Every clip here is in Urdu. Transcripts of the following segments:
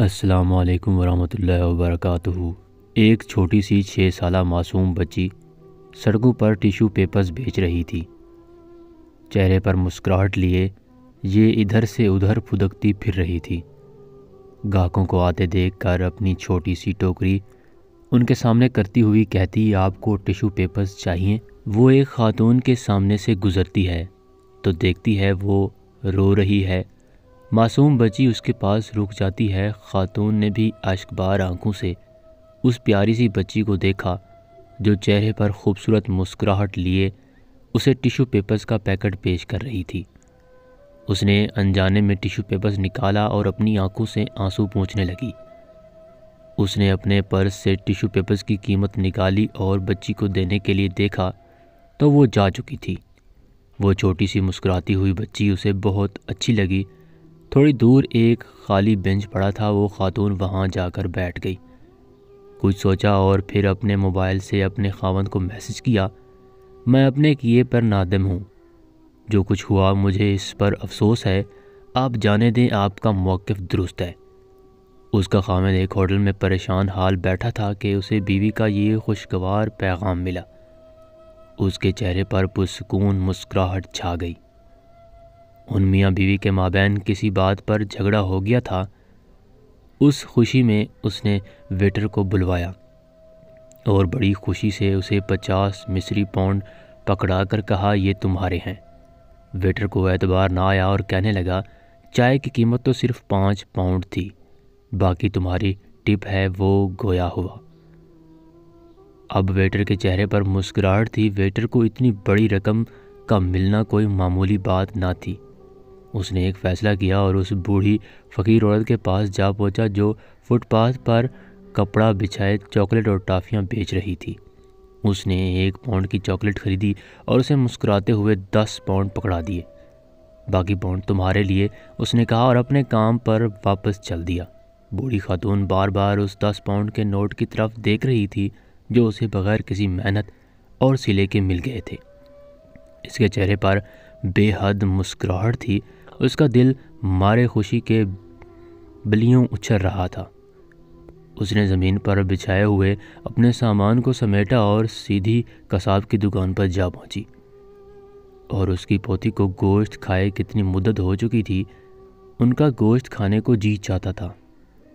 السلام علیکم ورحمۃ اللہ وبرکاتہ۔ ایک چھوٹی سی 6 سالہ معصوم بچی سڑکوں پر ٹیشو پیپرز بیچ رہی تھی۔ چہرے پر مسکراہٹ لیے یہ ادھر سے ادھر پھدکتی پھر رہی تھی۔ گاہکوں کو آتے دیکھ کر اپنی چھوٹی سی ٹوکری ان کے سامنے کرتی ہوئی کہتی، آپ کو ٹیشو پیپرز چاہیے؟ وہ ایک خاتون کے سامنے سے گزرتی ہے تو دیکھتی ہے وہ رو رہی ہے۔ معصوم بچی اس کے پاس رک جاتی ہے۔ خاتون نے بھی اشک بار آنکھوں سے اس پیاری سی بچی کو دیکھا جو چہرے پر خوبصورت مسکراہٹ لیے اسے ٹیشو پیپرز کا پیکٹ پیش کر رہی تھی۔ اس نے انجانے میں ٹیشو پیپرز نکالا اور اپنی آنکھوں سے آنسو پونچھنے لگی۔ اس نے اپنے پرس سے ٹیشو پیپرز کی قیمت نکالی اور بچی کو دینے کے لیے دیکھا تو وہ جا چکی تھی۔ وہ چھوٹی سی مسکراتی ہوئی بچی اسے بہت اچھی لگی۔ تھوڑی دور ایک خالی بینچ پڑا تھا، وہ خاتون وہاں جا کر بیٹھ گئی۔ کچھ سوچا اور پھر اپنے موبائل سے اپنے خاوند کو میسج کیا، میں اپنے کیے پر نادم ہوں، جو کچھ ہوا مجھے اس پر افسوس ہے، آپ جانے دیں، آپ کا موقف درست ہے۔ اس کا خاوند ایک ہوٹل میں پریشان حال بیٹھا تھا کہ اسے بیوی کا یہ خوشگوار پیغام ملا۔ اس کے چہرے پر پرسکون مسکراہٹ چھا گئی۔ ان میاں بیوی کے مابین کسی بات پر جھگڑا ہو گیا تھا۔ اس خوشی میں اس نے ویٹر کو بلوایا اور بڑی خوشی سے اسے 50 مصری پاؤنڈ پکڑا کر کہا، یہ تمہارے ہیں۔ ویٹر کو اعتبار نہ آیا اور کہنے لگا، چائے کی قیمت تو صرف 5 پاؤنڈ تھی، باقی تمہاری ٹپ ہے۔ وہ گویا ہوا۔ اب ویٹر کے چہرے پر مسکراہٹ تھی۔ ویٹر کو اتنی بڑی رقم کا ملنا کوئی معمولی بات نہ تھی۔ اس نے ایک فیصلہ کیا اور اس بوڑھی فقیر عورت کے پاس جا پہنچا جو فٹ پاتھ پر کپڑا بچھائے چاکلیٹ اور ٹافیاں بیچ رہی تھی۔ اس نے 1 پاؤنڈ کی چاکلیٹ خریدی اور اسے مسکراتے ہوئے 10 پاؤنڈ پکڑا دیے۔ باقی پاؤنڈ تمہارے لیے، اس نے کہا اور اپنے کام پر واپس چل دیا۔ بوڑھی خاتون بار بار اس 10 پاؤنڈ کے نوٹ کی طرف دیکھ رہی تھی جو اسے بغیر کسی محنت اور سلے کے مل گئے تھے۔ اس کے چہرے پر بے حد مسکراہٹ تھی۔ اس کا دل مارے خوشی کے بلیوں اچھل رہا تھا۔ اس نے زمین پر بچھائے ہوئے اپنے سامان کو سمیٹا اور سیدھی قصاب کی دکان پر جا پہنچی، اور اس کی پوتی کو گوشت کھائے کتنی مدت ہو چکی تھی۔ ان کا گوشت کھانے کو جی چاہتا تھا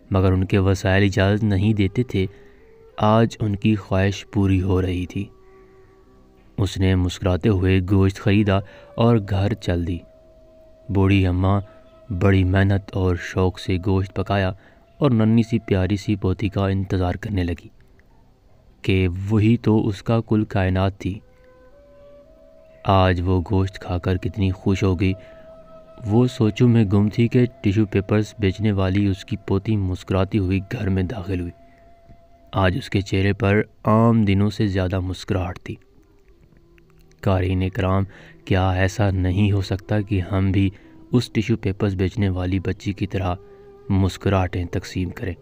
مگر ان کے وسائل اجازت نہیں دیتے تھے۔ آج ان کی خواہش پوری ہو رہی تھی۔ اس نے مسکراتے ہوئے گوشت خریدا اور گھر چل دی۔ بوڑھی اماں بڑی محنت اور شوق سے گوشت پکایا اور ننھی سی پیاری سی پوتی کا انتظار کرنے لگی کہ وہی تو اس کا کل کائنات تھی۔ آج وہ گوشت کھا کر کتنی خوش ہو گئی۔ وہ سوچوں میں گم تھی کہ ٹیشو پیپرز بیچنے والی اس کی پوتی مسکراتی ہوئی گھر میں داخل ہوئی۔ آج اس کے چہرے پر عام دنوں سے زیادہ مسکراہٹ تھی۔ قارئین کرام، کیا ایسا نہیں ہو سکتا کہ ہم بھی اس ٹیشو پیپرز بیچنے والی بچی کی طرح مسکراہٹیں تقسیم کریں،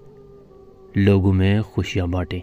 لوگوں میں خوشیاں بانٹیں؟